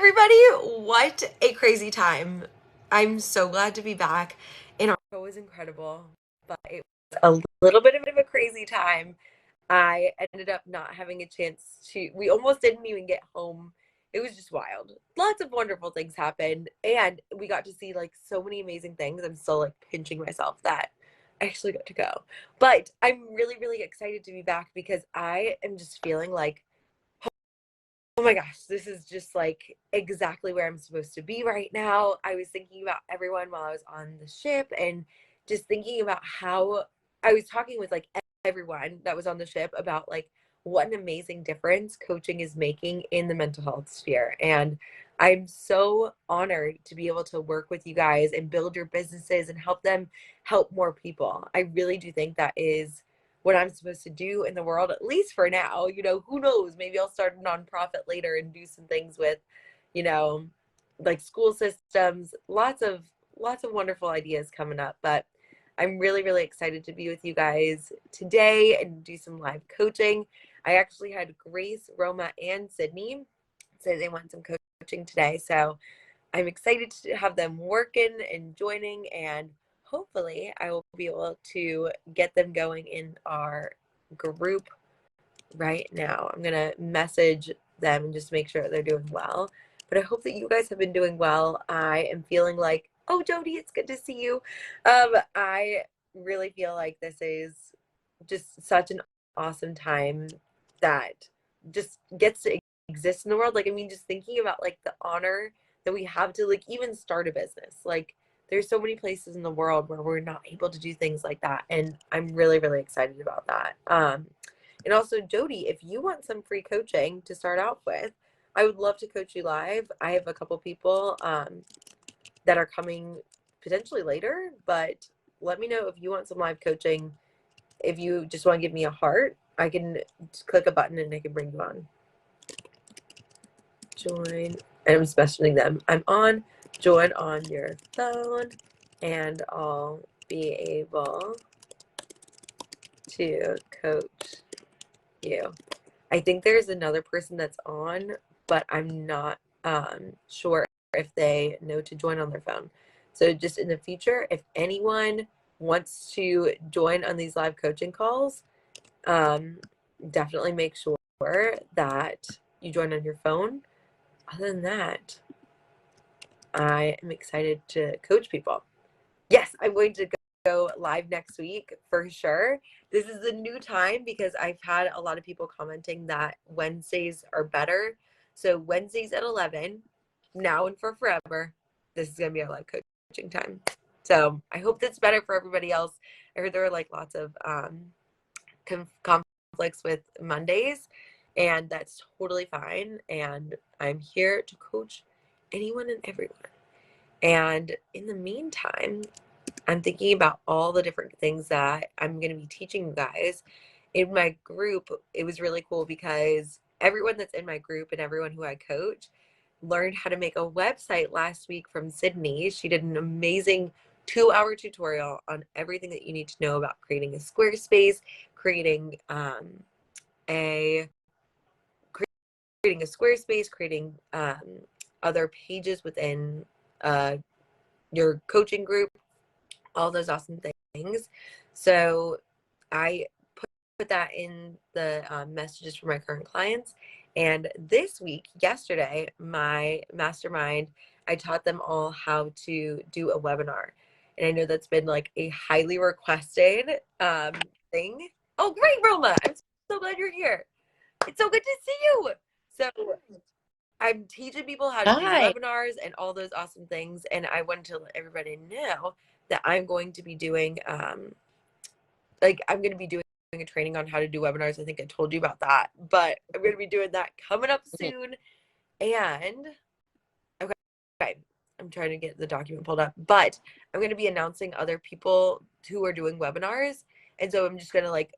everybody. What a crazy time. I'm so glad to be back. And our show was incredible, but it was a little bit of a crazy time. I ended up not having a chance we almost didn't even get home. It was just wild. Lots of wonderful things happened, and we got to see like so many amazing things. I'm still like pinching myself that I actually got to go. But I'm really, really excited to be back because I am just feeling like, oh my gosh, this is just like exactly where I'm supposed to be right now. I was thinking about everyone while I was on the ship and just thinking about how I was talking with like everyone that was on the ship about like what an amazing difference coaching is making in the mental health sphere. And I'm so honored to be able to work with you guys and build your businesses and help them help more people. I really do think that is what I'm supposed to do in the world, at least for now. Who knows? Maybe I'll start a nonprofit later and do some things with, you know, like school systems. Lots of wonderful ideas coming up. But I'm really, really excited to be with you guys today and do some live coaching. I actually had Grace, Roma, and Sydney say they want some coaching today. So I'm excited to have them working and joining, and hopefully I will be able to get them going in our group right now. I'm going to message them and just make sure that they're doing well. But I hope that you guys have been doing well. I am feeling like, oh, Jody, it's good to see you. I really feel like this is just such an awesome time that just gets to exist in the world. Like, I mean, just thinking about like the honor that we have to like even start a business. Like, there's so many places in the world where we're not able to do things like that. And I'm really, really excited about that. And also, Jody, if you want some free coaching to start out with, I would love to coach you live. I have a couple people that are coming potentially later, but let me know if you want some live coaching. If you just want to give me a heart, I can just click a button and I can bring you on. Join, and I'm messaging them. I'm on, join on your phone, and I'll be able to coach you. I think there's another person that's on, but I'm not sure if they know to join on their phone. So just in the future, if anyone wants to join on these live coaching calls, definitely make sure that you join on your phone. Other than that, I am excited to coach people. Yes, I'm going to go live next week for sure. This is a new time because I've had a lot of people commenting that Wednesdays are better. So Wednesdays at 11, now and for forever, this is going to be our live coaching time. So I hope that's better for everybody else. I heard there were like lots of conflicts with Mondays, and that's totally fine. And I'm here to coach anyone and everyone. And in the meantime, I'm thinking about all the different things that I'm going to be teaching you guys. In my group, it was really cool because everyone that's in my group and everyone who I coach learned how to make a website last week from Sydney. She did an amazing 2-hour tutorial on everything that you need to know about creating a Squarespace, creating a Squarespace, creating other pages within your coaching group, all those awesome things. So I put that in the messages for my current clients. And this week, yesterday, my mastermind, I taught them all how to do a webinar. And I know that's been like a highly requested thing. Oh, great, Roma. I'm so glad you're here. It's so good to see you. So I'm teaching people how to do Hi. webinars and all those awesome things. And I wanted to let everybody know that I'm going to be doing, I'm going to be doing a training on how to do webinars. I think I told you about that, but I'm going to be doing that coming up soon. And okay, I'm trying to get the document pulled up, but I'm going to be announcing other people who are doing webinars. And so I'm just going to like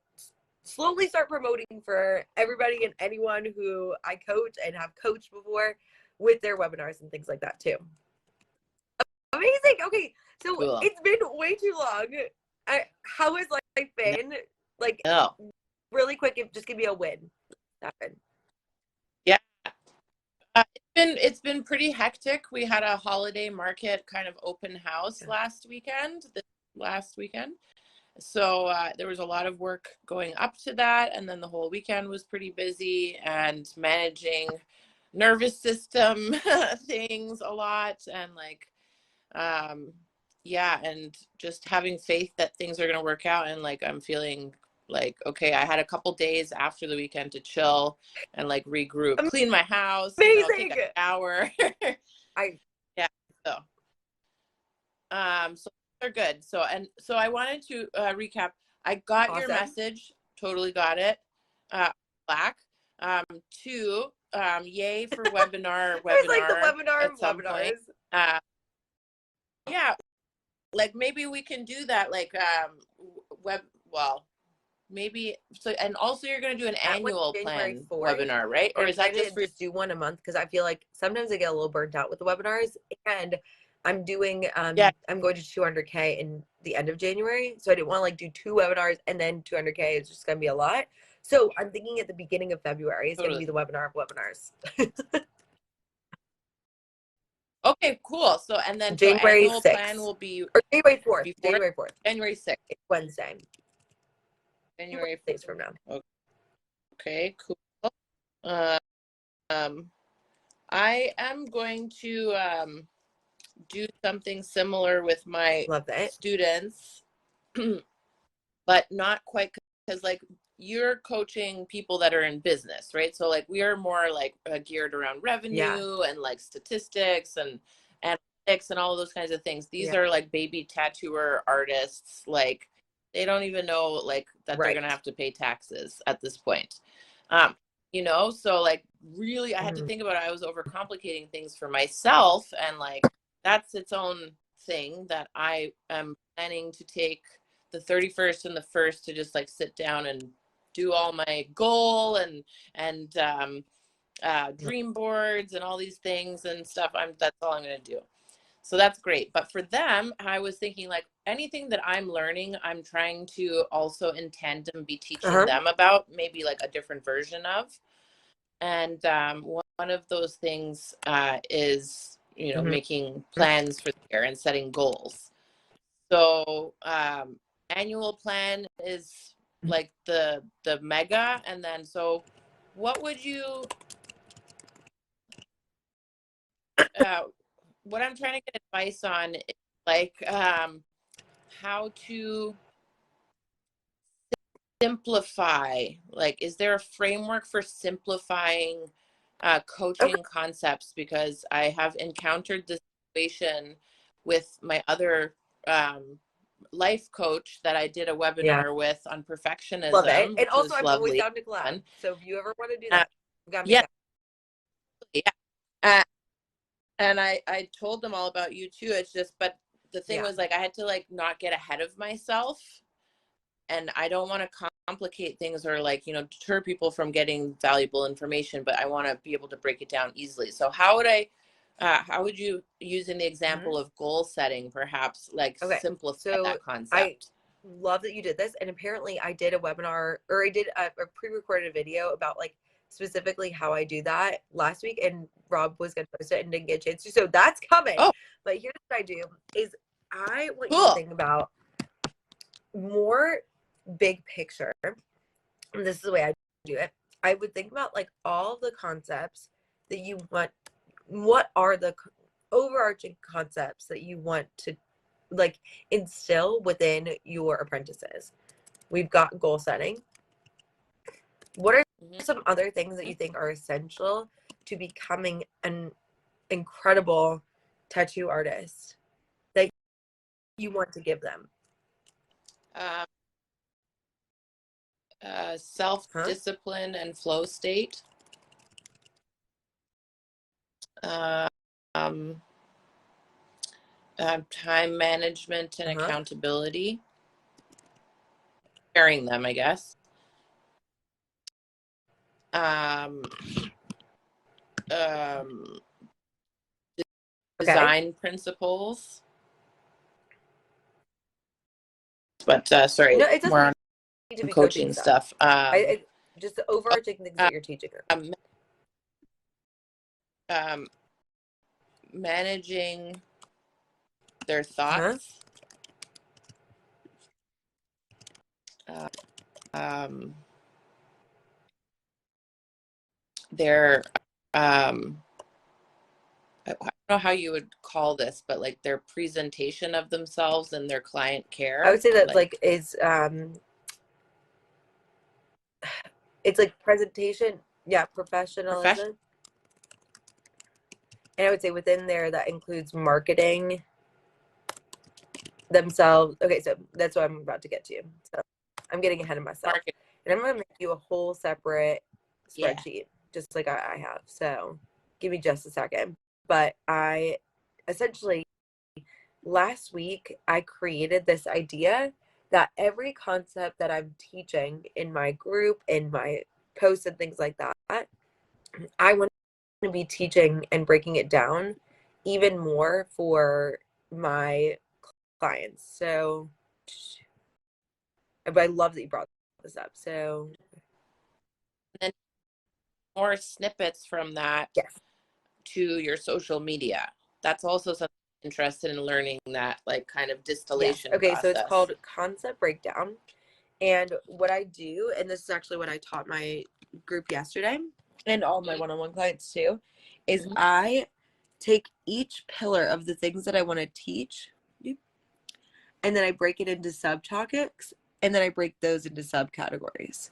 slowly start promoting for everybody and anyone who I coach and have coached before with their webinars and things like that too. Amazing. Okay, so Cool. it's been way too long. How has life been? Like, No. really quick, just give me a win. Yeah. It's It's been pretty hectic. We had a holiday market kind of open house last weekend. So there was a lot of work going up to that. And then the whole weekend was pretty busy and managing nervous system things a lot. And like, yeah, and just having faith that things are going to work out. And like, I'm feeling like, okay, I had a couple days after the weekend to chill and like regroup, clean my house, Amazing. take a shower. I Yeah. So they're good. So I wanted to recap. I got your message. Totally got it. Black. Two, yay for webinar. I was like the webinar at some point. Yeah, like maybe we can do that. Like maybe so. And also, you're going to do an annual plan webinar, right? Or is that just do one a month? Because I feel like sometimes I get a little burnt out with the webinars, and I'm doing I'm going to 200K in the end of January, so I didn't want to like do 2 webinars and then 200K is just going to be a lot. So I'm thinking at the beginning of February is going to be the webinar of webinars. Okay, cool. So and then January annual 6th. Plan will be or January 4th. January 4th. January 6th. It's Wednesday. January 4th from now. Okay, cool. I am going to do something similar with my students, but not quite, because like you're coaching people that are in business, right? So like we are more like geared around revenue and like statistics and analytics and all of those kinds of things. These are like baby tattooer artists. Like they don't even know like that they're gonna have to pay taxes at this point. So like really I had to think about it. I was overcomplicating things for myself, and like that's its own thing that I am planning to take the 31st and the 1st to just like sit down and do all my goal and dream boards and all these things and stuff. That's all I'm going to do. So that's great. But for them, I was thinking like anything that I'm learning, I'm trying to also intend and be teaching them about, maybe like a different version of. And one of those things is, making plans for the year and setting goals. So annual plan is like the mega. And then, so what would you, what I'm trying to get advice on is like how to simplify, like, is there a framework for simplifying coaching concepts? Because I have encountered this situation with my other life coach that I did a webinar with on perfectionism. Love it. And also I'm always down to collab. So if you ever want to do that, and I told them all about you too. It's just, but the thing was like I had to like not get ahead of myself, and I don't want to complicate things or like deter people from getting valuable information, but I want to be able to break it down easily. So how would you, using the example of goal setting, perhaps like simplify that concept? I love that you did this, and apparently I did a webinar, or I did a pre-recorded video about like specifically how I do that last week, and Rob was going to post it and didn't get a chance to, so that's coming. But here's what I do is I want you to think about more big picture, and this is the way I do it. I would think about like all the concepts that you want. What are the overarching concepts that you want to like instill within your apprentices? We've got goal setting. What are some other things that you think are essential to becoming an incredible tattoo artist that you want to give them? Self-discipline and flow state. Time management and accountability. Sharing them, I guess. Design principles. But sorry, no, it doesn't more need to be coaching stuff. Just the overarching things that you're teaching her. managing their thoughts. Their I don't know how you would call this, but like their presentation of themselves and their client care. I would say that like is it's like presentation, professionalism. And I would say within there that includes marketing themselves. Okay, so that's what I'm about to get to. So I'm getting ahead of myself. And I'm going to make you a whole separate spreadsheet, just like I have. So give me just a second. But I essentially, last week, I created this idea that every concept that I'm teaching in my group, in my posts and things like that, I want to be teaching and breaking it down even more for my clients. So but I love that you brought this up. So and then more snippets from that to your social media. That's also something I'm interested in learning, that like kind of distillation process. So it's called concept breakdown. And what I do, and this is actually what I taught my group yesterday and all my one-on-one clients too, is I take each pillar of the things that I want to teach, and then I break it into subtopics, and then I break those into subcategories.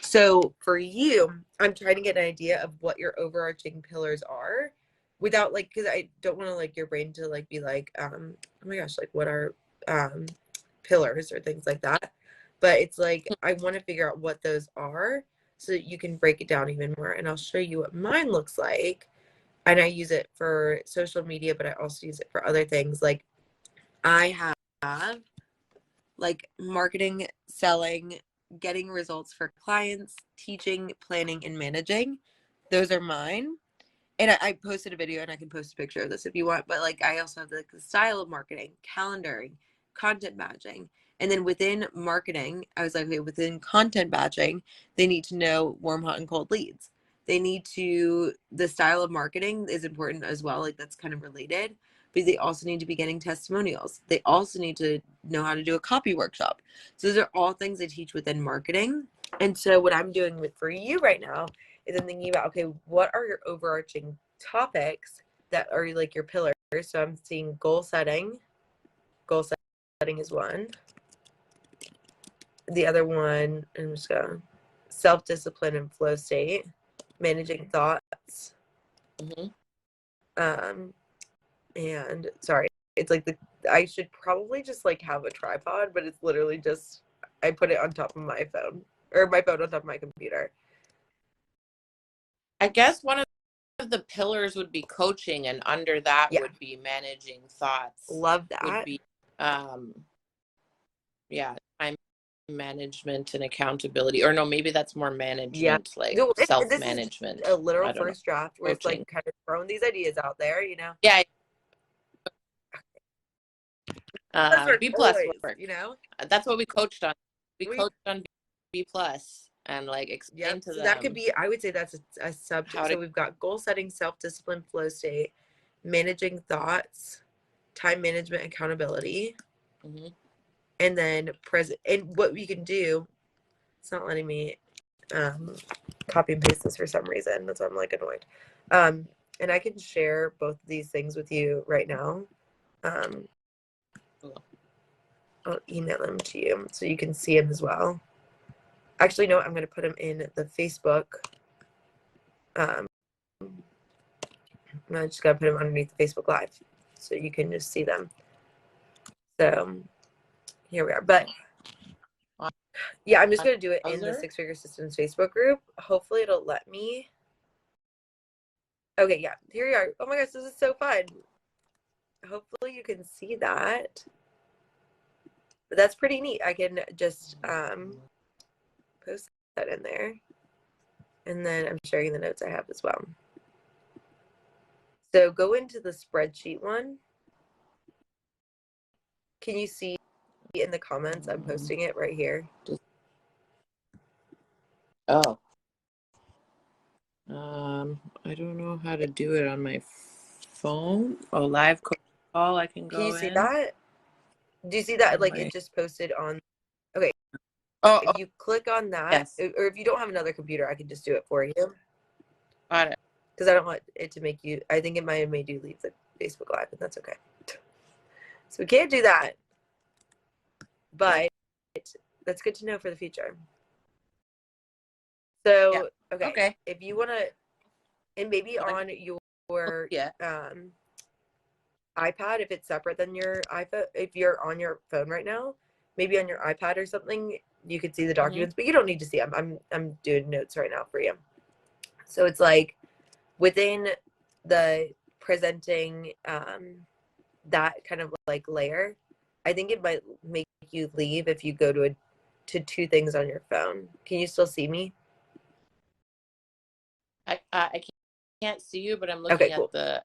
So for you, I'm trying to get an idea of what your overarching pillars are without like, because I don't want to like your brain to like be like, oh my gosh, like what are pillars or things like that. But it's like, I want to figure out what those are so that you can break it down even more. And I'll show you what mine looks like. And I use it for social media, but I also use it for other things. Like I have like marketing, selling, getting results for clients, teaching, planning, and managing. Those are mine. And I posted a video, and I can post a picture of this if you want. But like, I also have like the style of marketing, calendaring, content batching. And then within marketing, I was like, okay, within content batching, they need to know warm, hot, and cold leads. They need to, the style of marketing is important as well. Like that's kind of related. But they also need to be getting testimonials. They also need to know how to do a copy workshop. So those are all things I teach within marketing. And so what I'm doing with for you right now is I'm thinking about, okay, what are your overarching topics that are like your pillars? So I'm seeing goal setting. Goal setting is one. The other one, I'm just going self-discipline and flow state, managing thoughts. And sorry, it's like I should probably just like have a tripod, but it's literally just, I put it on top of my phone, or my phone on top of my computer. I guess one of the pillars would be coaching, and under that would be managing thoughts. Love that. Would be time management and accountability. Or no, maybe that's more management, like self-management. This is a literal first draft where it's like kind of throwing these ideas out there, you know? Yeah. B plus work. You know? That's what we coached on. We coached on B plus and like explain to them. That could be, I would say that's a subject. So we've got goal setting, self-discipline, flow state, managing thoughts, time management, accountability. And then and what we can do, it's not letting me copy and paste this for some reason. That's why I'm like annoyed. And I can share both of these things with you right now. I'll email them to you so you can see them as well. Actually, no, I'm going to put them in the Facebook. I just got to put them underneath the Facebook Live so you can just see them. So here we are. But yeah, I'm just going to do it in the Six Figure Systems Facebook group. Hopefully it'll let me. Okay, yeah, here we are. Oh my gosh, this is so fun. Hopefully you can see that. But that's pretty neat. I can just post that in there. And then I'm sharing the notes I have as well. So go into the spreadsheet one. Can you see in the comments? I'm posting it right here. I don't know how to do it on my phone. Oh, live call. I can Can you go see in. that? Do you see that? On Like my... it just posted on. Okay. Oh, If you click on that, yes. or if you don't have another computer, I can just do it for you. Got it. Because I don't want it to make you. I think it might have made you leave the Facebook Live, but that's okay. So we can't do that. But that's good to know for the future. So, Yeah. Okay. if you want to, and maybe Well, on your yeah. iPad, if it's separate than your iPhone, if you're on your phone right now, maybe on your iPad or something, you could see the documents, but you don't need to see them. I'm doing notes right now for you. So it's like within the presenting that kind of like layer, I think it might make you leave if you go to two things on your phone. Can you still see me? I can't see you, but I'm Okay, looking at cool. the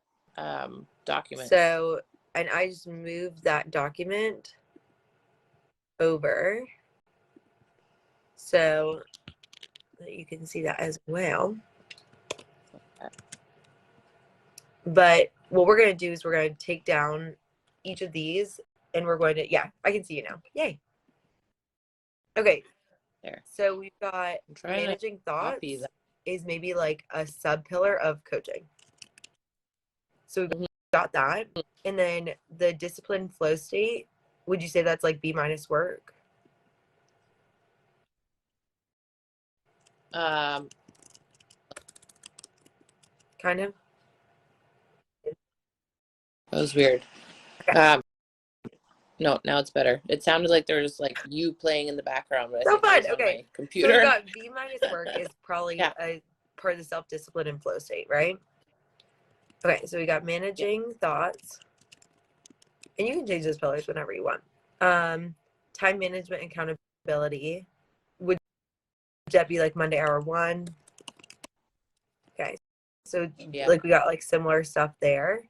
documents. So, and I just moved that document over so that you can see that as well. But what we're going to do is we're going to take down each of these and we're going to, yeah, I can see you now. Yay. Okay. There. So we've got managing thoughts is maybe like a sub pillar of coaching. So we've got that. And then the discipline flow state, would you say that's like B minus work? That Kind of. was weird. Okay. No, now it's better. It sounded like there was like you playing in the background, but I So think it fun. was on Okay. my So computer. we've got B minus work is probably Yeah. a part of the self-discipline and flow state, right? Okay, so we got managing thoughts. And you can change those pillars whenever you want. Time management and accountability. Would that be like Monday hour one? Okay. So like we got like similar stuff there.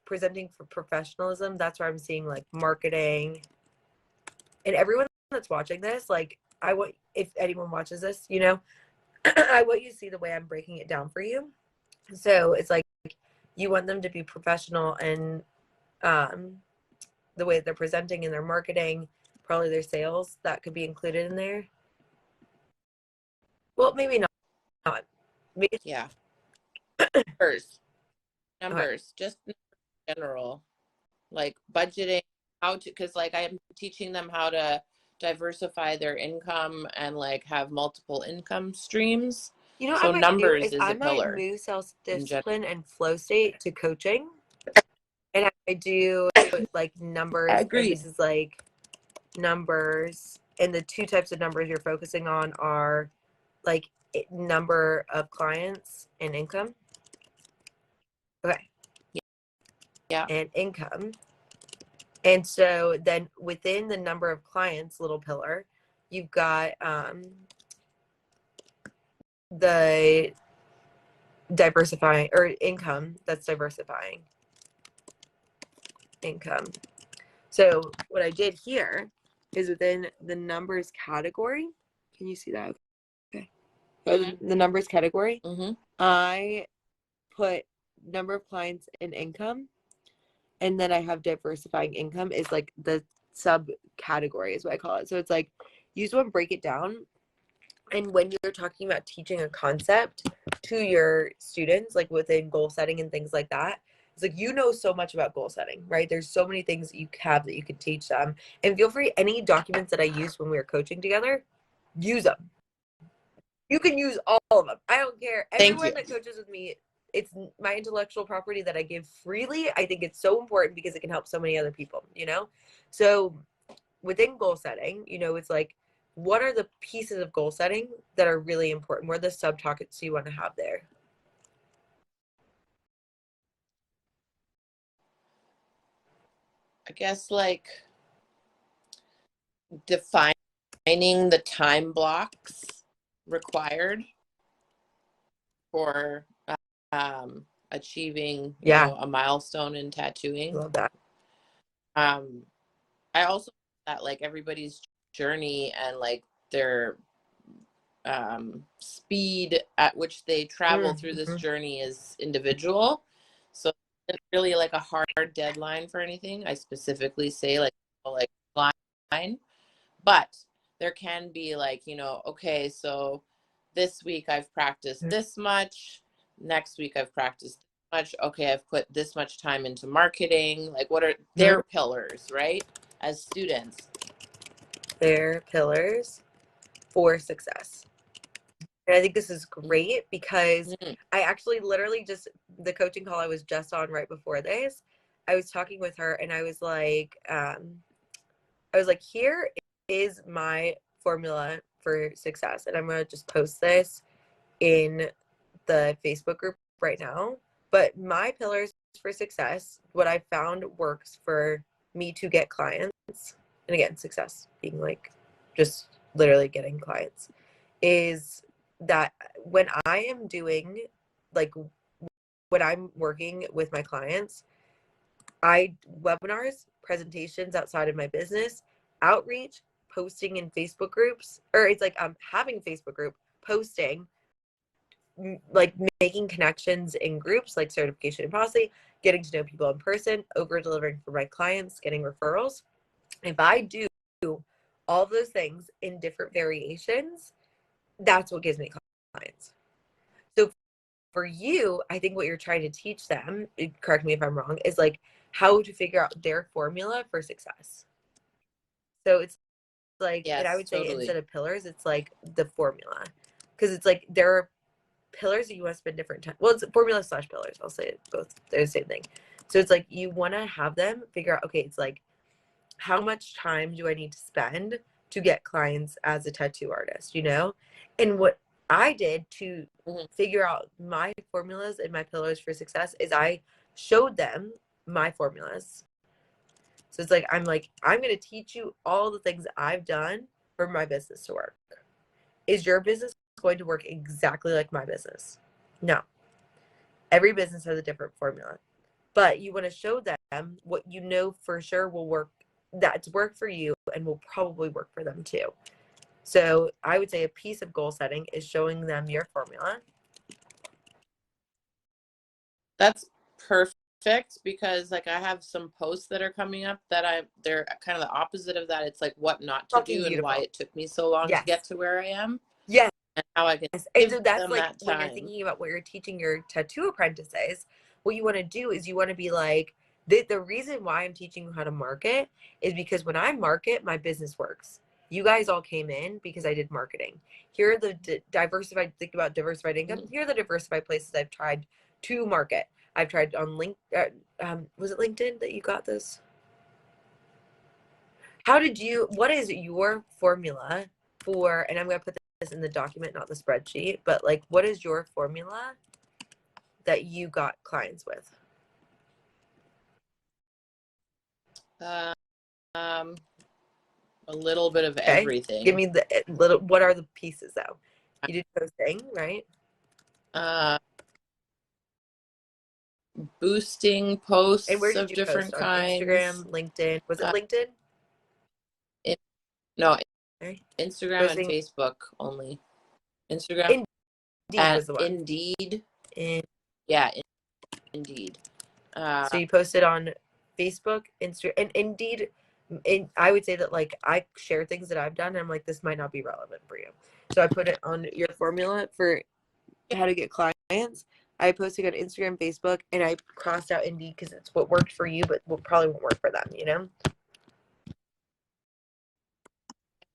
Presenting for professionalism, that's where I'm seeing like marketing. And everyone that's watching this, like I want, if anyone watches this, you know, I want you to see the way I'm breaking it down for you. So it's like you want them to be professional and the way they're presenting in their marketing, probably their sales, that could be included in there. Well, maybe not. Maybe. Yeah. Numbers, okay. Just in general, like budgeting, how to, because like I'm teaching them how to diversify their income and like have multiple income streams. You know, so what I might do numbers is I a might pillar. move self-discipline and flow state to coaching, and I do like numbers. And this is like numbers, and the two types of numbers you're focusing on are like number of clients and income. Okay. Yeah. And income. And so then within the number of clients, little pillar, you've got the diversifying or income that's diversifying income. So what I did here is within the numbers category. Can you see that? Okay. The numbers category. I put number of clients and income, and then I have diversifying income is like the subcategory is what I call it. So it's like you just want to break it down. And when you're talking about teaching a concept to your students, like within goal setting and things like that, it's like, you know, so much about goal setting, right? There's so many things that you have that you can teach them. And feel free, any documents that I used when we were coaching together, use them. You can use all of them. I don't care. Everyone that coaches with me, it's my intellectual property that I give freely. I think it's so important because it can help so many other people, you know? So within goal setting, you know, it's like, what are the pieces of goal setting that are really important? What are the sub-topics you want to have there? I guess like defining the time blocks required for achieving, you know, a milestone in tattooing. Love that. I also that like everybody's journey and like their speed at which they travel through this journey is individual. So it's really like a hard deadline for anything. I specifically say like line, but there can be like, okay, so this week I've practiced this much, next week I've practiced this much. Okay, I've put this much time into marketing. Like, what are their pillars, right? As students. Their pillars for success. And I think this is great because I actually literally just, the coaching call I was just on right before this, I was talking with her and I was like, here is my formula for success. And I'm going to just post this in the Facebook group right now. But my pillars for success, what I found works for me to get clients, and again, success being like just literally getting clients, is that when I am doing, like, when I'm working with my clients, webinars, presentations outside of my business, outreach, posting in Facebook groups, or it's like I'm having Facebook group, posting, like making connections in groups like certification and policy, getting to know people in person, over delivering for my clients, getting referrals. If I do all those things in different variations, that's what gives me clients. So for you, I think what you're trying to teach them, correct me if I'm wrong, is like how to figure out their formula for success. So it's like, and I Yes, would say totally. instead of pillars, it's like the formula. Because it's like there are pillars that you want to spend different time. Well, it's formula slash pillars. I'll say it both. They're the same thing. So it's like you want to have them figure out, okay, it's like, how much time do I need to spend to get clients as a tattoo artist, And what I did to figure out my formulas and my pillars for success is I showed them my formulas. So it's like, I'm going to teach you all the things I've done for my business to work. Is your business going to work exactly like my business? No. Every business has a different formula. But you want to show them what you know for sure will work, that's worked for you and will probably work for them too. So I would say a piece of goal setting is showing them your formula. That's perfect because like I have some posts that are coming up that they're kind of the opposite of that. It's like what not to Fucking do and beautiful. why it took me so long to get to where I am. Yes. And how I can And give so that's them like that when you're time. thinking about what you're teaching your tattoo apprentices, what you want to do is you want to be like, the reason why I'm teaching you how to market is because when I market, my business works. You guys all came in because I did marketing. Here are the diversified, think about diversified income. Here are the diversified places I've tried to market. I've tried on was it LinkedIn that you got this? What is your formula for, and I'm going to put this in the document, not the spreadsheet, but like, what is your formula that you got clients with? Um, a little bit of everything. Give me the little, what are the pieces though? You did posting, right? Boosting And where posts did of you different post? On kinds. Instagram, LinkedIn? Was it LinkedIn? No, Okay. Instagram and Posting. Facebook only. Instagram Indeed and was the one. Indeed. Yeah, Indeed. So you posted on Facebook, Instagram, and Indeed. And I would say that like I share things that I've done, and I'm like, this might not be relevant for you. So I put it on your formula for how to get clients. I posted on Instagram, Facebook, and I crossed out Indeed because it's what worked for you, but what probably won't work for them.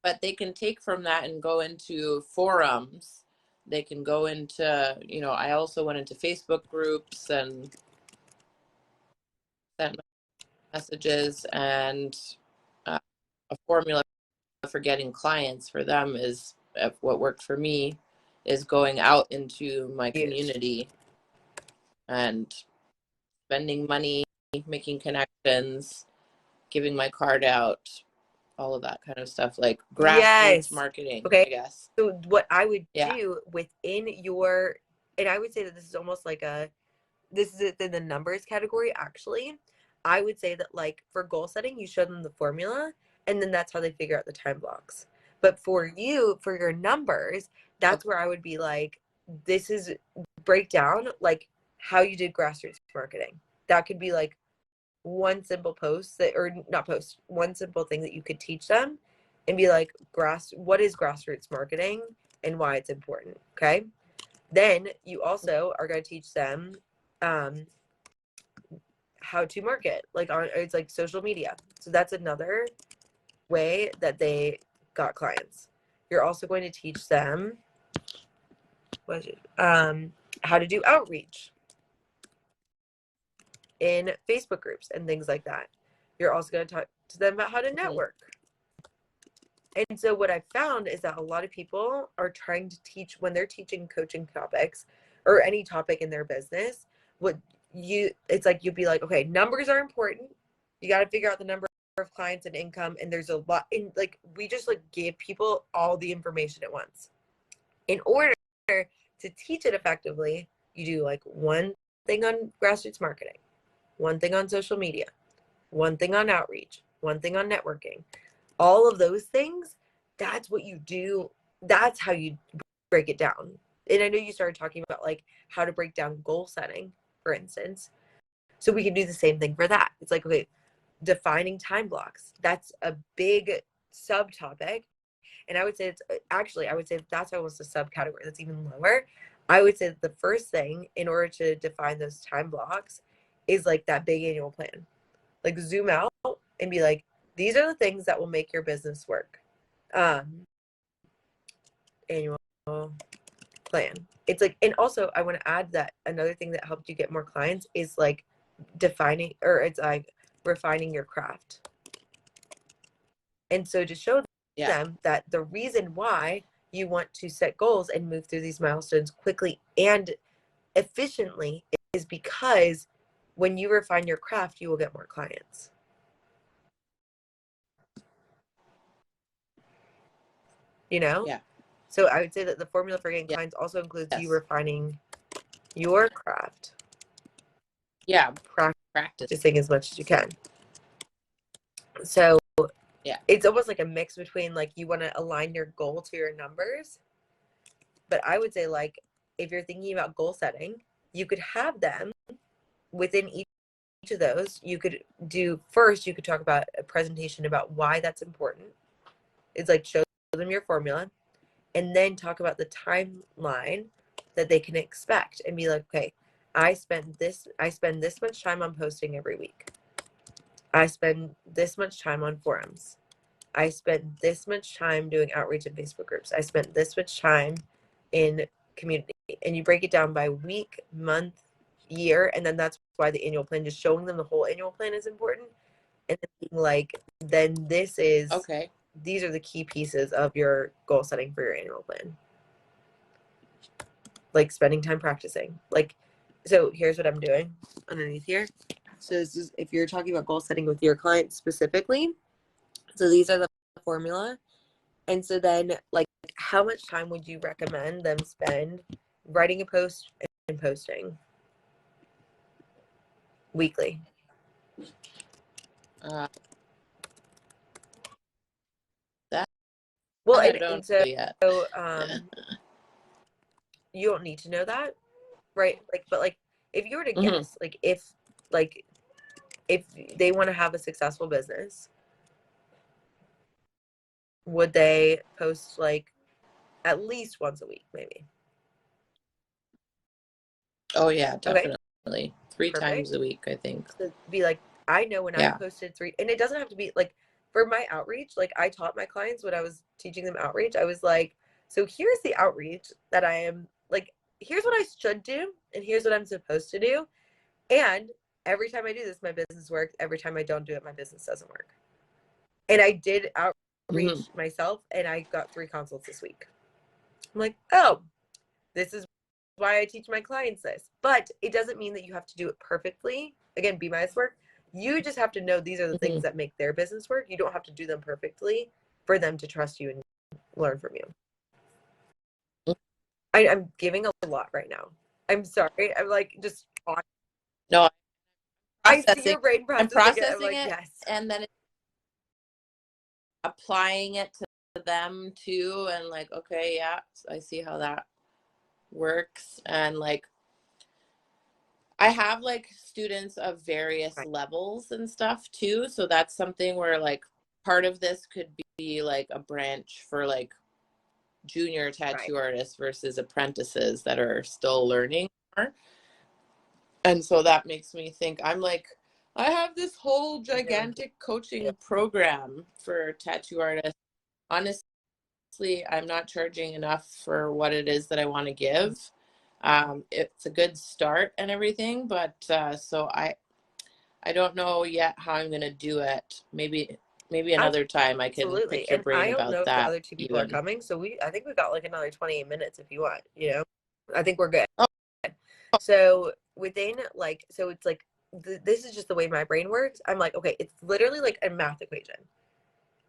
But they can take from that and go into forums. They can go into, I also went into Facebook groups and sent messages, and a formula for getting clients for them is what worked for me is going out into my community and spending money, making connections, giving my card out, all of that kind of stuff, like grassroots marketing, Okay. I guess. So what I would do within your, and I would say that this is almost like this is in the numbers category, actually. I would say that like for goal setting, you show them the formula and then that's how they figure out the time blocks. But for you, for your numbers, that's where I would be like, this is break down, like how you did grassroots marketing. That could be like one simple post that, or not post, one simple thing that you could teach them and be like, what is grassroots marketing and why it's important. Okay. Then you also are going to teach them how to market, like it's like social media. So that's another way that they got clients. You're also going to teach them how to do outreach in Facebook groups and things like that. You're also going to talk to them about how to network. And so what I've found is that a lot of people are trying to teach, when they're teaching coaching topics or any topic in their business, it's like you'd be like, okay, numbers are important. You got to figure out the number of clients and income. And there's a lot, and like we just like gave people all the information at once. In order to teach it effectively, you do like one thing on grassroots marketing, one thing on social media, one thing on outreach, one thing on networking. All of those things, that's what you do. That's how you break it down. And I know you started talking about like how to break down goal setting, for instance. So we can do the same thing for that. It's like, okay, defining time blocks. That's a big subtopic. And I would say I would say that's almost a subcategory that's even lower. I would say that the first thing in order to define those time blocks is like that big annual plan. Like zoom out and be like, these are the things that will make your business work. Annual plan. It's like, and also I want to add that another thing that helped you get more clients is like defining, or it's like refining your craft. And so to show them that the reason why you want to set goals and move through these milestones quickly and efficiently is because when you refine your craft, you will get more clients. You know? Yeah. So I would say that the formula for getting clients also includes you refining your craft. Yeah. Practicing as much as you can. So it's almost like a mix between like you want to align your goal to your numbers. But I would say like if you're thinking about goal setting, you could have them within each of those. You could talk about a presentation about why that's important. It's like show them your formula and then talk about the timeline that they can expect and be like, okay, I spend this much time on posting every week. I spend this much time on forums. I spent this much time doing outreach in Facebook groups. I spent this much time in community. And you break it down by week, month, year, and then that's why the annual plan, just showing them the whole annual plan is important. And then being like, then this is these are the key pieces of your goal setting for your annual plan. Like spending time practicing. Like, so here's what I'm doing underneath here. So this is if you're talking about goal setting with your clients specifically. So these are the formula. And so then like how much time would you recommend them spend writing a post and posting weekly? Well, I don't know yet. So you don't need to know that, right? Like, but like if you were to guess, like if they want to have a successful business, would they post like at least once a week, maybe? Oh yeah, definitely. Okay. 3 times a week, I think. So be like, I know when I posted 3, and it doesn't have to be like for my outreach, like I taught my clients when I was teaching them outreach, I was like, so here's the outreach that I am like, here's what I should do, and here's what I'm supposed to do. And every time I do this, my business works. Every time I don't do it, my business doesn't work. And I did outreach myself, and I got 3 consults this week. I'm like, oh, this is why I teach my clients this. But it doesn't mean that you have to do it perfectly. Again, be my work. You just have to know these are the things that make their business work. You don't have to do them perfectly for them to trust you and learn from you. I'm giving a lot right now. I'm sorry. I'm like just no. I see your brain processing. I'm processing I'm like, it, yes. And then applying it to them too, and like, okay, yeah, I see how that works, and like I have like students of various Right. levels and stuff too. So that's something where like part of this could be like a branch for like junior Right. tattoo artists versus apprentices that are still learning more. And so that makes me think I'm like, I have this whole Really. gigantic coaching program for tattoo artists. Honestly, I'm not charging enough for what it is that I want to give. It's a good start and everything, but so I don't know yet how I'm gonna do it. Maybe another time I can Absolutely. pick your And brain I don't about know if the that other two people are even. coming. So I think we've got like another 28 minutes if you want, you know? I think we're good. Oh, So within like, so it's like, this is just the way my brain works. I'm like, okay, it's literally like a math equation.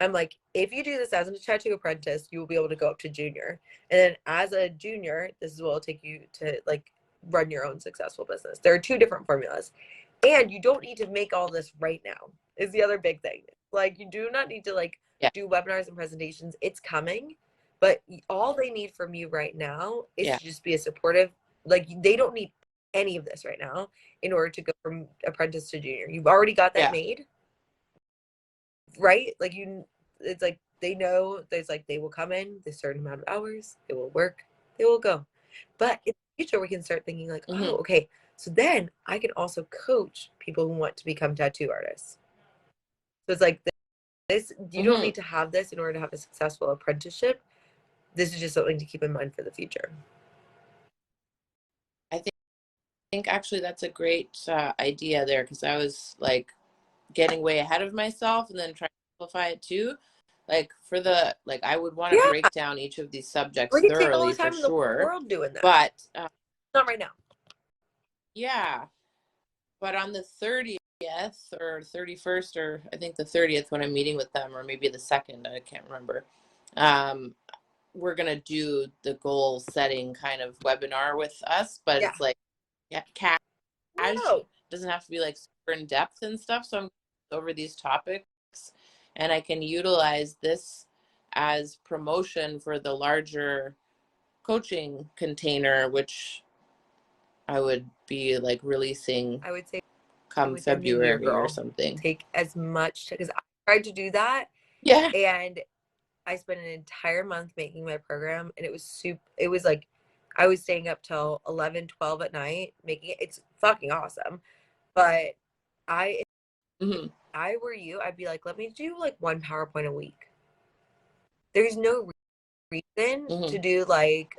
I'm like, if you do this as a tattoo apprentice, you will be able to go up to junior. And then as a junior, this is what will take you to like run your own successful business. There are two different formulas. And you don't need to make all this right now, is the other big thing. Like, you do not need to like yeah, do webinars and presentations. It's coming. But all they need from you right now is yeah, to just be a supportive, like, they don't need any of this right now in order to go from apprentice to junior. You've already got that yeah, made, right? Like, it's like they know there's like they will come in this certain amount of hours, they will work, they will go. But in the future, we can start thinking like, oh, hmm, okay, so then I can also coach people who want to become tattoo artists. So it's like this, you don't hmm. need to have this in order to have a successful apprenticeship. This is just something to keep in mind for the future. I think actually that's a great idea there because I was like getting way ahead of myself and then trying to simplify it too. Like for the like I would want to Yeah, break down each of these we subjects can take all thoroughly the for time in the sure. world doing that. But Not right now. yeah, but on the 30th or 31st, or I think the 30th when I'm meeting with them, or maybe the second, I can't remember. Um, we're gonna do the goal setting kind of webinar with us, but Yeah. it's like yeah, cash No. doesn't have to be like super in depth and stuff. So I'm over these topics, and I can utilize this as promotion for the larger coaching container, which I would be like releasing I would say come within the year, February or girl. something. Take as much because I tried to do that Yeah. and I spent an entire month making my program and it was like I was staying up till 11, 12 at night making it. It's fucking awesome. But I if Hmm. I were you, I'd be like, let me do like one PowerPoint a week. There's no reason Hmm. to do like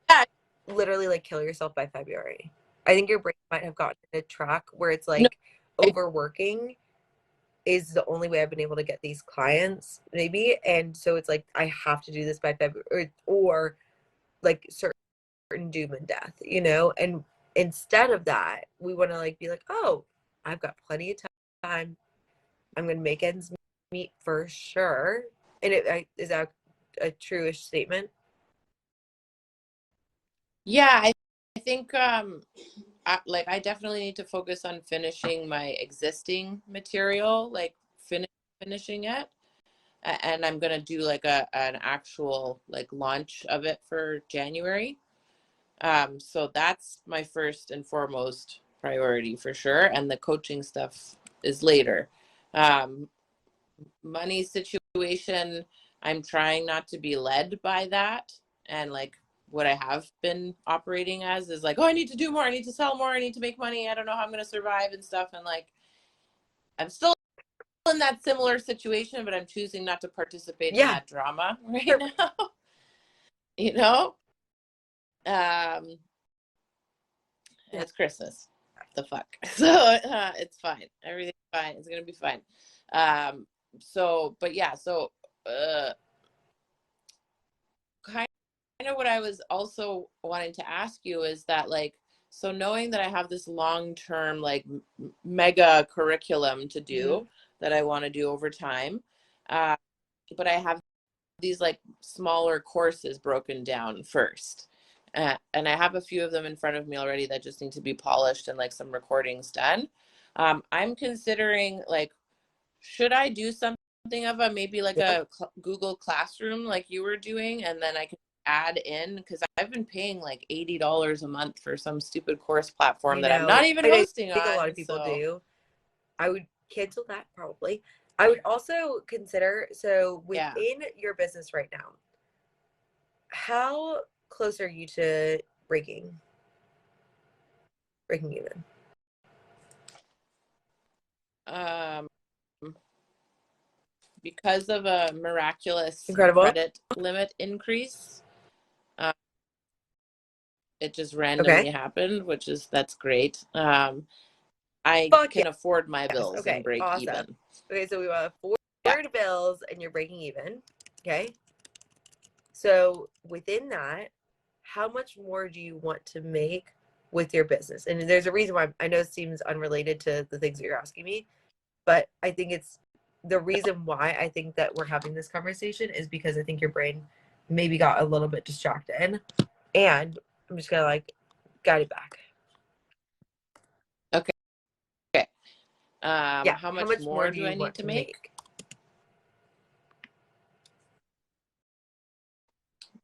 Yeah. literally like kill yourself by February. I think your brain might have gotten a track where it's No. like overworking is the only way I've been able to get these clients, maybe. And so it's like I have to do this by February or like certain doom and death, you know? And instead of that, we want to like be like, oh, I've got plenty of time. I'm gonna make ends meet for sure. And is that a truish statement? Yeah. I think I definitely need to focus on finishing my existing material, like finishing it. And I'm gonna do like an actual like launch of it for January. So that's my first and foremost priority for sure, and the coaching stuff is later. Um, Money situation, I'm trying not to be led by that, and like what I have been operating as is like, oh, I need to do more, I need to sell more, I need to make money, I don't know how I'm gonna survive and stuff, and like I'm still in that similar situation, but I'm choosing not to participate in Yeah. that drama right Perfect. now. you know, um, Yeah. it's Christmas. The fuck. So it's fine. Everything's fine. It's gonna be fine. Um, so, but yeah, so kind of what I was also wanting to ask you is that like, so knowing that I have this long term like mega curriculum to Mm-hmm. do that I want to do over time, uh, but I have these like smaller courses broken down first. And I have a few of them in front of me already that just need to be polished and like some recordings done. I'm considering like, should I do something of a maybe like Yeah. a Google Classroom like you were doing, and then I can add in, because I've been paying like $80 a month for some stupid course platform I that I'm know. not even I hosting think a on. lot of people So do. I would cancel that probably. I would also consider, so yeah. within your business right now, how close are you to breaking even? Because of a miraculous Incredible. credit limit increase, it just Okay. randomly happened, that's great. I Fuck can afford my yes. bills and Okay. break Awesome. even. Okay, so we want afford Yeah. bills and you're breaking even. Okay. So within that, how much more do you want to make with your business? And there's a reason why I know it seems unrelated to the things that you're asking me, but I think it's the reason why I think that we're having this conversation is because I think your brain maybe got a little bit distracted. And I'm just gonna like guide it back. Okay. Okay. Yeah. How much more do do you I need want to to make?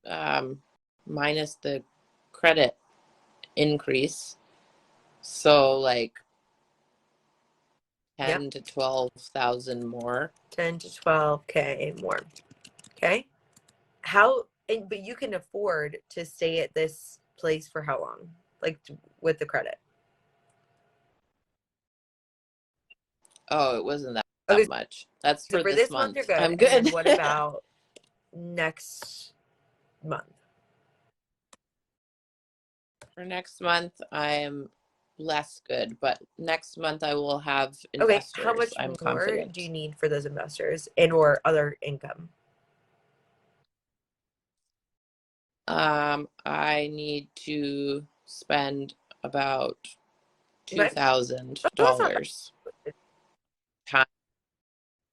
make? Minus the credit increase. So like Yep. 10 to 12,000 more. 10 to 12K more. Okay. But you can afford to stay at this place for how long? Like with the credit? Oh, it wasn't that Okay. much. That's So for for this this month, month. you're good. I'm And then good. what about next month? For next month, I'm less good, but next month I will have Okay. How investors. much I'm more do you confident. need for those investors and or other income? I need to spend about Okay. Oh, that's not $2,000. bad. Time,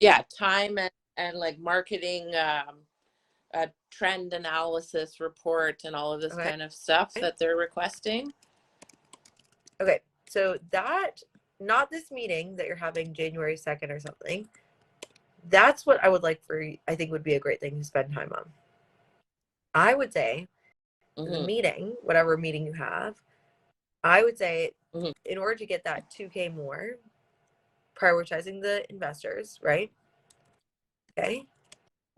yeah, time and like marketing, a trend analysis report and all of this Okay. kind of stuff that they're requesting. Okay. So that, not this meeting that you're having January 2nd or something. That's what I would like for you, I think would be a great thing to spend time on. I would say the Mm-hmm. meeting, whatever meeting you have, I would say Mm-hmm. in order to get that 2K more, prioritizing the investors, right? Okay.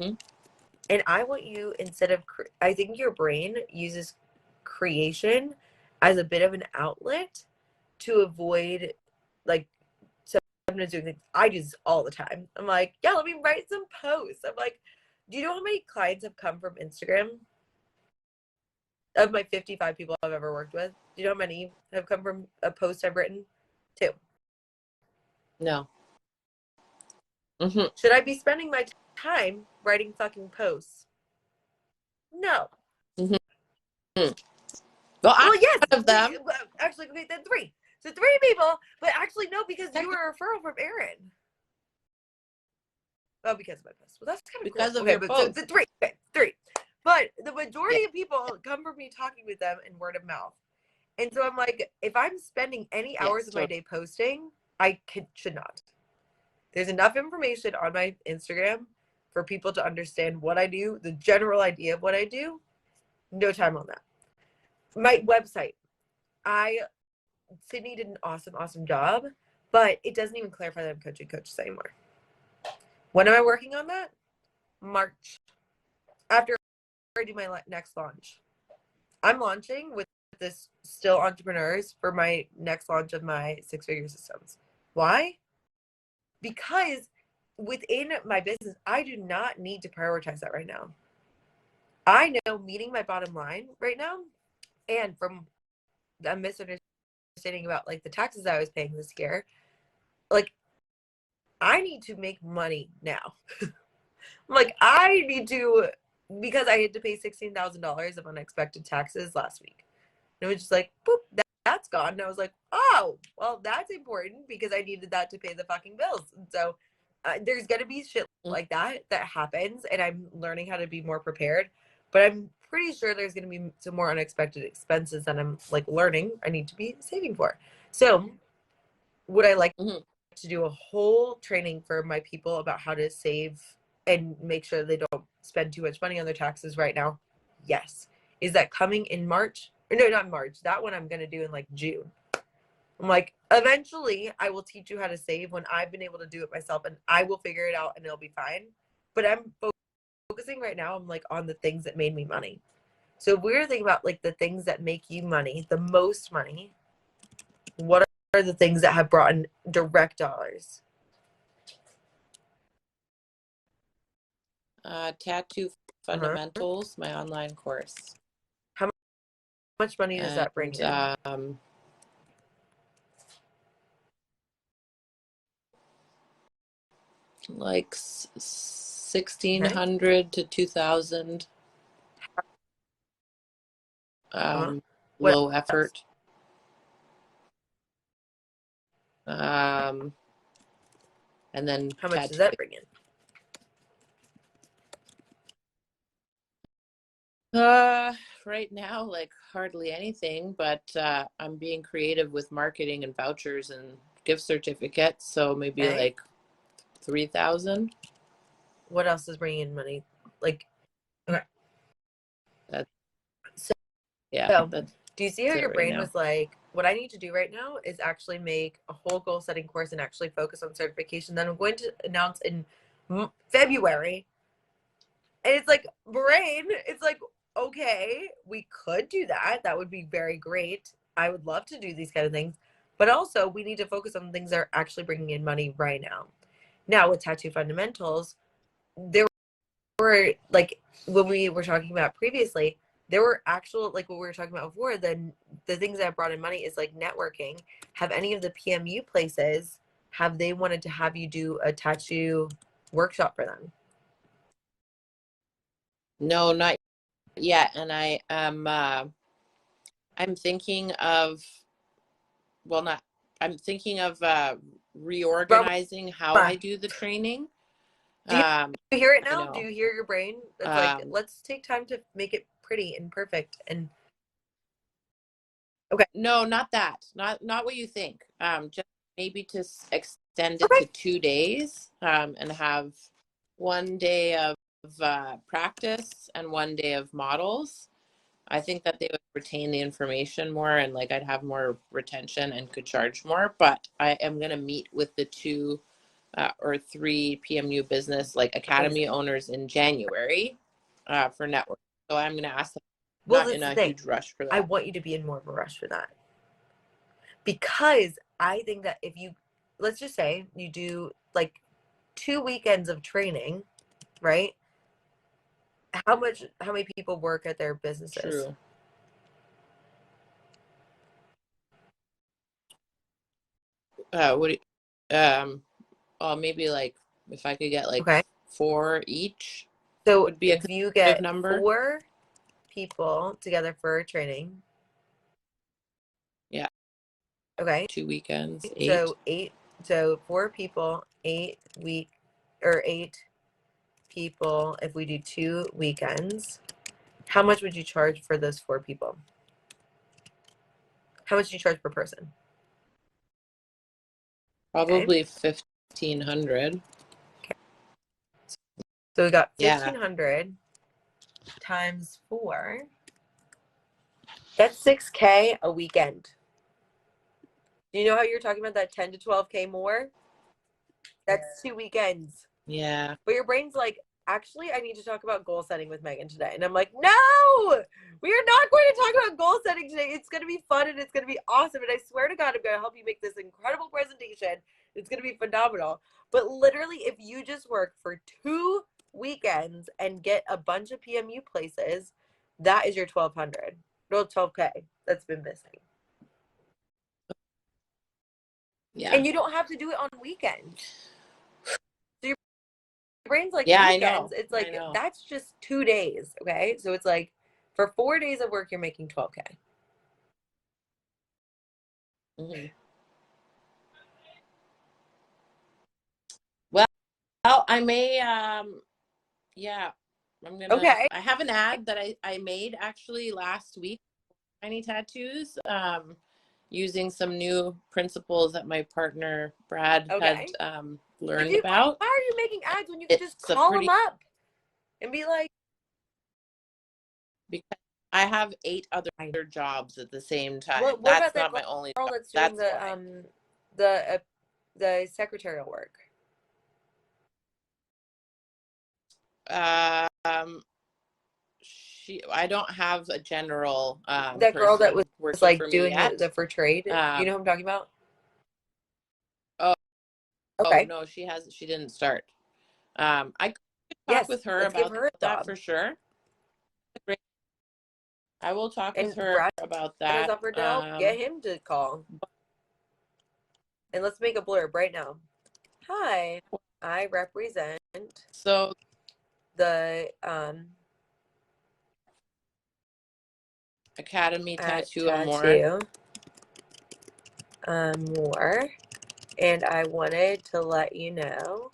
Mm-hmm. And I want you, instead of, I think your brain uses creation as a bit of an outlet to avoid, like, so I'm doing things. I do this all the time. I'm like, yeah, let me write some posts. I'm like, do you know how many clients have come from Instagram? Of my 55 people I've ever worked with, do you know how many have come from a post I've written? 2. No. Mm-hmm. Should I be spending my time writing fucking posts? No. Mm-hmm. Well, I'm Well, yes. one of them. Actually, okay, then 3. So 3 people, but actually no, because you were a referral from Aaron. Oh, because of my post. Well, that's kind of cool. Because of Okay, your but so post. the 3. Okay, 3. But the Yeah. majority of people come from me talking with them in word of mouth. And so I'm like, if I'm spending any hours Yes. of my day posting, should not. There's enough information on my Instagram for people to understand what I do, the general idea of what I do. No time on that. My website, Sydney did an awesome job, but it doesn't even clarify that I'm coaching coaches anymore. When am I working on that? March. After I do my next launch. I'm launching with this still entrepreneurs for my next launch of my 6-figure systems. Why? Because within my business, I do not need to prioritize that right now. I know meeting my bottom line right now, and from a misunderstanding about like the taxes I was paying this year, like I need to make money now. Like I need to, because I had to pay $16,000 of unexpected taxes last week. And it was just like, boop, that's gone. And I was like, oh, well, that's important because I needed that to pay the fucking bills. And so there's going to be shit like that happens. And I'm learning how to be more prepared. But I'm pretty sure there's going to be some more unexpected expenses that I'm like learning I need to be saving for. So would I like Mm-hmm. to do a whole training for my people about how to save and make sure they don't spend too much money on their taxes right now? yes. Is that coming in March? Or no, not March. That one I'm going to do in like June. I'm like, eventually I will teach you how to save when I've been able to do it myself, and I will figure it out and it'll be fine. But I'm focusing right now, I'm like on the things that made me money. So if we're thinking about like the things that make you money, the most money, what are the things that have brought in direct dollars? Tattoo fundamentals, my online course. How much money does that bring in? Like 1,600 to 2,000. Low effort. And then how much does that bring in? Right now, like hardly anything, but I'm being creative with marketing and vouchers and gift certificates. So maybe like 3,000. What else is bringing in money? Like, okay. So, do you see how your brain was like, what I need to do right now is actually make a whole goal setting course and actually focus on certification. Then I'm going to announce in February. And it's like, brain, it's like, okay, we could do that. That would be very great. I would love to do these kind of things. But also, we need to focus on things that are actually bringing in money right now. Now, with Tattoo Fundamentals, there were, like, when we were talking about previously, there were actual, like what we were talking about before, the things that brought in money is like networking. Have any of the PMU places, have they wanted to have you do a tattoo workshop for them? No, not yet. And I'm thinking of, well, not, I'm thinking of reorganizing how I do the training. Do you hear it now? Do you hear your brain? It's like, let's take time to make it pretty and perfect. And okay. No, not that. Not what you think. Just maybe to extend it to 2 days, and have 1 day of practice and 1 day of models. I think that they would retain the information more, and like I'd have more retention and could charge more. But I am going to meet with the 2 or 3 PMU business like academy owners in January for network. So I'm going to ask them, not in a huge rush for that. I want you to be in more of a rush for that. Because I think that if you, let's just say you do like 2 weekends of training, right? How many people work at their businesses? True. What do you, maybe like if I could get like 4 each. So would be if you get number. 4 people together for training. Yeah. Okay. 2 weekends. 8. So 8. So 4 people, 8 people. If we do 2 weekends, how much would you charge for those 4 people? How much do you charge per person? Probably 1,500. Okay. So we got 1,500 times 4. That's $6K a weekend. Do you know how you're talking about that 10 to 12K more? That's 2 weekends. Yeah. But your brain's like, actually, I need to talk about goal setting with Megan today. And I'm like, no, we are not going to talk about goal setting today. It's going to be fun and it's going to be awesome. And I swear to God, I'm going to help you make this incredible presentation. It's going to be phenomenal. But literally, if you just work for 2 weekends and get a bunch of PMU places, that is your 1,200. No, 12K that's been missing. Yeah. And you don't have to do it on weekends. So your brain's like, weekends, I know. It's like, that's just 2 days. Okay. So it's like for 4 days of work, you're making 12K. Mm-hmm. Well, I may, yeah, I'm gonna, I have an ad that I made actually last week, Tiny Tattoos, using some new principles that my partner Brad had learned about. How are you making ads when you can just call them up and be like, because I have 8 other jobs at the same time. What That's about that not my only girl job. that's doing That's why. the secretarial work? I don't have a general That girl that was working like for me doing yet. the for trade. You know who I'm talking about? Oh, Okay. no, she didn't start. I could talk Yes, with her let's give about her a that job. for sure. I will talk with And her Brad about has that. offered to help. Get him to call. And let's make a blurb right now. Hi, I represent So the Academy Tattoo Tattoo more, and I wanted to let you know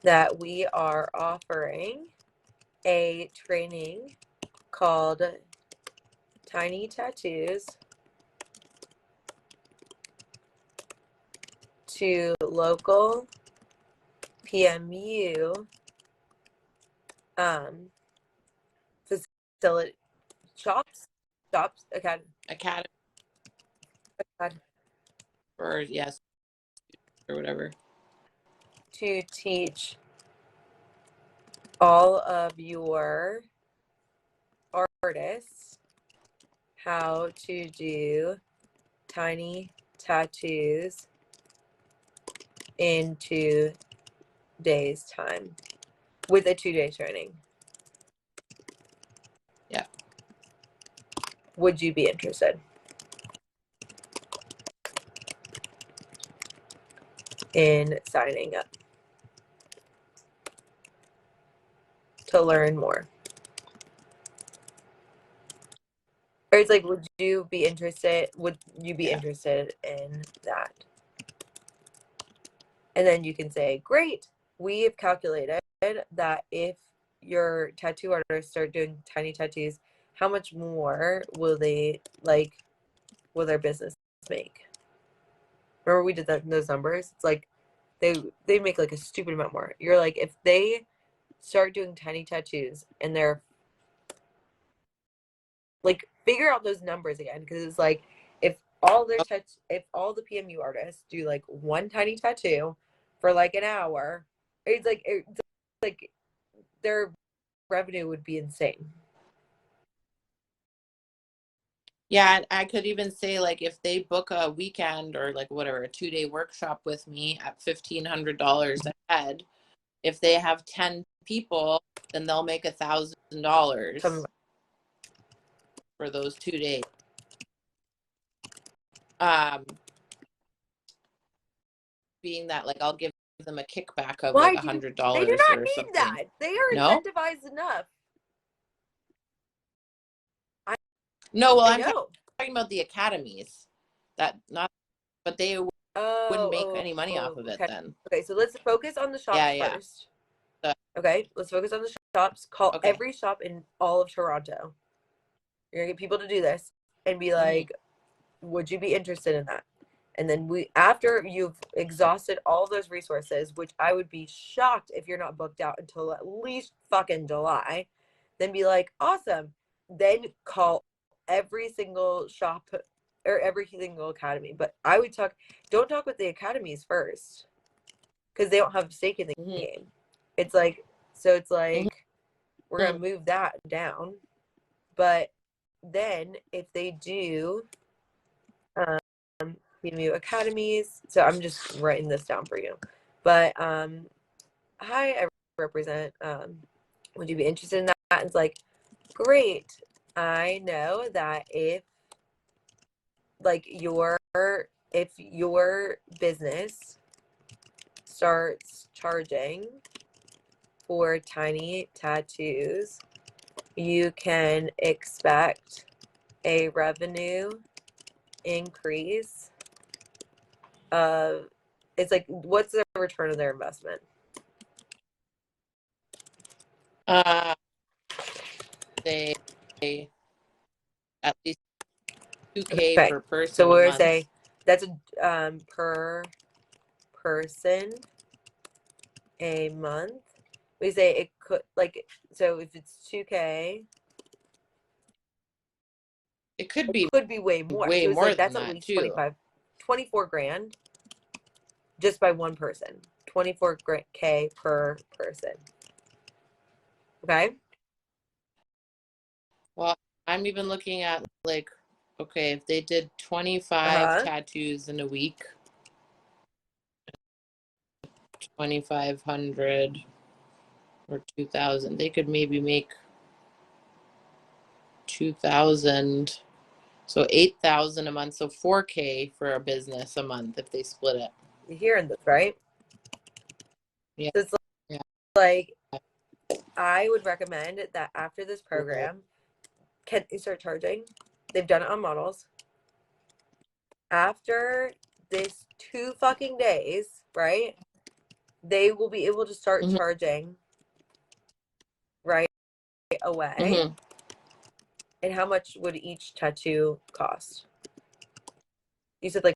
that we are offering a training called Tiny Tattoos to local PMU facility shops academy or yes or whatever to teach all of your artists how to do tiny tattoos in 2 days time with a 2-day training. Yeah. Would you be interested in signing up to learn more? Or it's like, would you be interested in that? And then you can say, great, we have calculated that if your tattoo artists start doing tiny tattoos, how much more will their business make? Remember we did those numbers? It's like they make like a stupid amount more. You're like, if they start doing tiny tattoos and they're like, figure out those numbers again, because it's like, if all the PMU artists do like one tiny tattoo for like an hour, it's like their revenue would be insane. Yeah, I could even say like if they book a weekend or like whatever, a 2-day workshop with me at $1,500 a head, if they have 10 people, then they'll make $1,000 for those 2 days. Being that like I'll give them a kickback of like $100 they do not or need something. that. They are incentivized enough. No, well, I'm talking about the academies. But they wouldn't make any money off of it then. Okay, so let's focus on the shops first. Okay, let's focus on the shops. Call every shop in all of Toronto. You're gonna get people to do this and be like, would you be interested in that? And then after you've exhausted all those resources, which I would be shocked if you're not booked out until at least fucking July, then be like, awesome. Then call every single shop or every single academy. But I would don't talk with the academies first, because they don't have a stake in the game. It's like, we're gonna move that down. But then if they do PMU academies, so I'm just writing this down for you. But hi, I represent, would you be interested in that? And it's like, great. I know that if your business starts charging for tiny tattoos, you can expect a revenue increase of, it's like, what's the return of their investment? They at least $2,000 per person. So we're saying that's per person a month, we say it could, like, so if it's 2K, it could be way more. way So it's more like than that's at that least too. 24 grand just by one person. 24K per person. Okay. Well, I'm even looking at like, okay, if they did 25 Uh-huh. tattoos in a week, 2,500 or 2,000, they could maybe make 2,000, so 8,000 a month, so 4K for a business a month if they split it. You're hearing this, right? Yeah. So it's Yeah. like I would recommend that after this program, can you start charging? They've done it on models. After this 2 fucking days, right? They will be able to start Mm-hmm. charging right away. Mm-hmm. And how much would each tattoo cost? You said like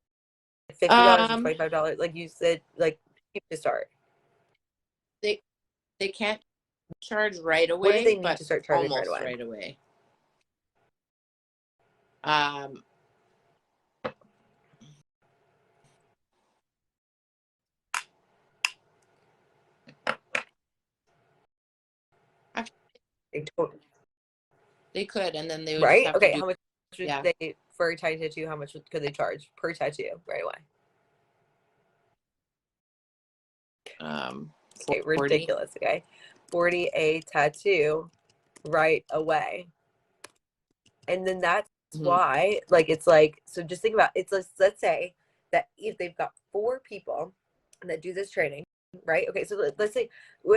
$50 and $25. Like you said, like to start. They can't charge right What do they away, need but to start charging right almost away? right away. Um, they could, and then they would just Right? have to Okay, do, how much would yeah. they for a tattoo? How much could they charge per tattoo right away? Okay, 40. ridiculous. Okay, 40 a tattoo right away, and then that's Mm-hmm. why, like, it's like, so just think about it's, let's say that if they've got 4 people that do this training, right? Okay, so let's say,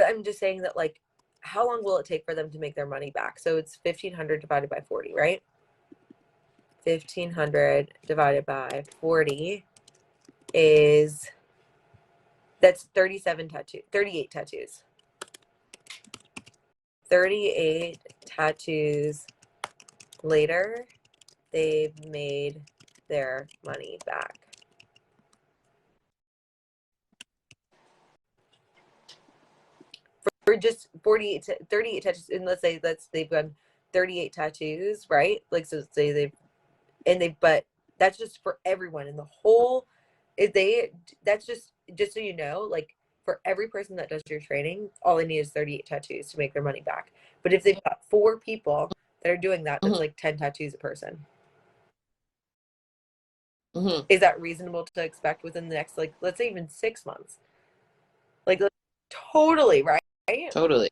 I'm just saying that, like, how long will it take for them to make their money back? So it's 1,500 divided by 40, right? 1,500 divided by 40 is, that's 38 tattoos. 38 tattoos later, they've made their money back. For just 38 tattoos, and let's say they've done 38 tattoos, right? Like, so say but that's just for everyone in the whole, if they, that's just so you know, like, for every person that does your training, all they need is 38 tattoos to make their money back. But if they've got 4 people that are doing that, that's Mm-hmm. like 10 tattoos a person. Mm-hmm. Is that reasonable to expect within the next, like, let's say even 6 months? Like, totally, right? Totally.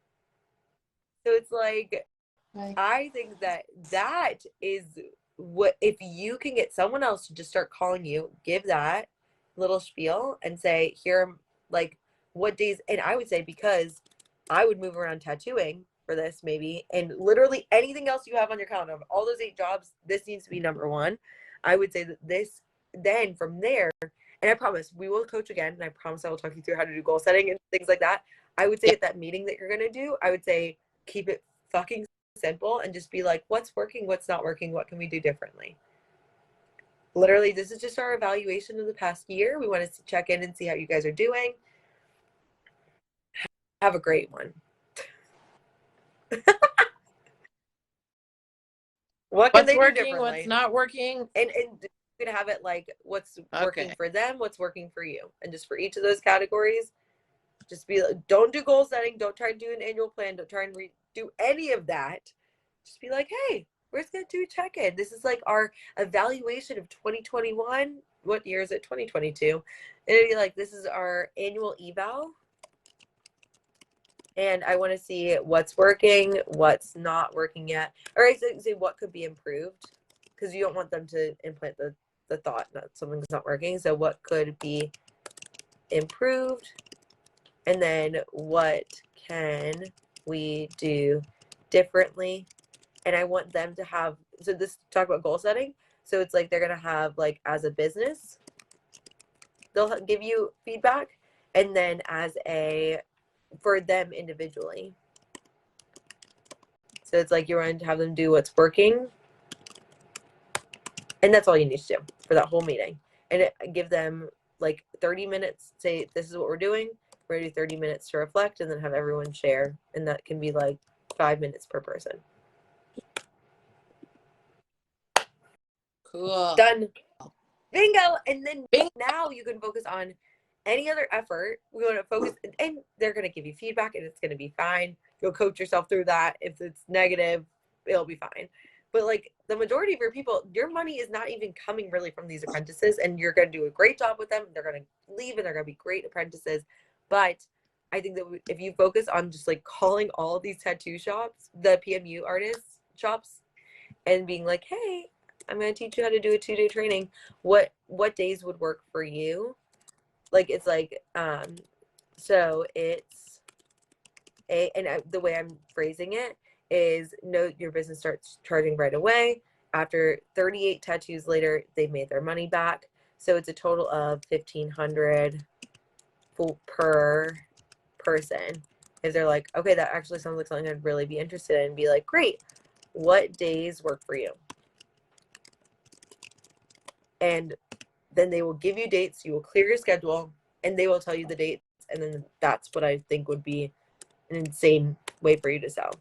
So it's like, Right. I think that is what, if you can get someone else to just start calling you, give that little spiel and say, here, like, what days, and I would say, because I would move around tattooing for this maybe, and literally anything else you have on your calendar of all those 8 jobs, this needs to be number 1. I would say that this, then from there, and I promise we will coach again, and I promise I will talk you through how to do goal setting and things like that. I would say Yeah. at that meeting that you're going to do, I would say keep it fucking simple and just be like, what's working, what's not working, what can we do differently? Literally, this is just our evaluation of the past year. We want to check in and see how you guys are doing. Have a great one. What can What's they do working, what's differently? not working? And you could have it like, what's working Okay. for them, what's working for you, and just for each of those categories, just be like, don't do goal setting, don't try to do an annual plan, don't try and do any of that. Just be like, hey, we're just gonna do a check-in. This is like our evaluation of 2021. What year is it? 2022. And it'd be like, this is our annual eval, and I want to see what's working, what's not working yet, or I say what could be improved, because you don't want them to implant the thought that something's not working. So what could be improved, and then what can we do differently? And I want them to have, so this, talk about goal setting, so it's like they're going to have, like, as a business, they'll give you feedback, and then as a, for them individually, so it's like you're going to have them do what's working, and that's all you need to do for that whole meeting, and give them like 30 minutes, say this is what we're doing. We're gonna do 30 minutes to reflect and then have everyone share. And that can be like 5 minutes per person. Cool. Done. Bingo. And then now you can focus on any other effort. We want to focus, and they're going to give you feedback, and it's going to be fine. You'll coach yourself through that. If it's negative, it'll be fine. But like the majority of your people, your money is not even coming really from these apprentices, and you're going to do a great job with them. They're going to leave, and they're going to be great apprentices. But I think that if you focus on just like calling all of these tattoo shops, the PMU artists shops, and being like, hey, I'm going to teach you how to do a 2-day training. What days would work for you? Like, it's like, so it's the way I'm phrasing it is, no, your business starts charging right away. After 38 tattoos later, they made their money back. So it's a total of $1,500 per person. If they're like, okay, that actually sounds like something I'd really be interested in, be like, great, what days work for you? And then they will give you dates. You will clear your schedule, and they will tell you the dates. And then that's what I think would be an insane way for you to sell.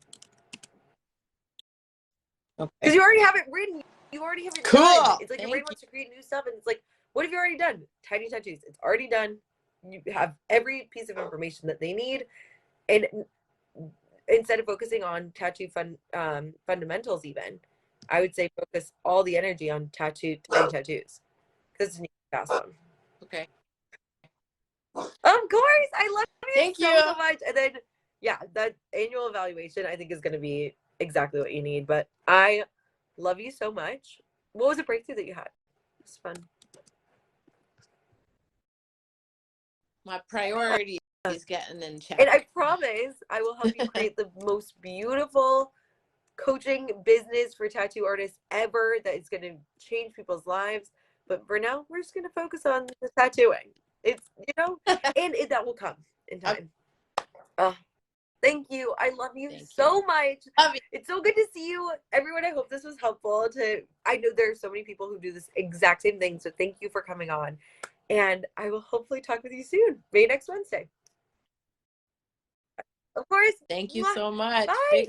Okay. Because you already have it written. You already have it cool. done. It's like Thank your brain wants to create new stuff, and it's like, what have you already done? Tiny tattoos. It's already done. You have every piece of information that they need, and instead of focusing on tattoo fundamentals, even, I would say focus all the energy on tiny tattoos, because it's a fast one. Okay. Of course, I love you. Thank so you so much. And then, yeah, that annual evaluation I think is going to be exactly what you need. But I love you so much. What was a breakthrough that you had? It was fun. My priority is getting in check. And I promise I will help you create the most beautiful coaching business for tattoo artists ever that is going to change people's lives. But for now, we're just going to focus on the tattooing. It's, and that will come in time. Thank you. I love you so much. Love you. It's so good to see you. Everyone, I hope this was helpful. I know there are so many people who do this exact same thing. So thank you for coming on. And I will hopefully talk with you soon. Maybe next Wednesday. Of course. Thank you so much. Bye. Big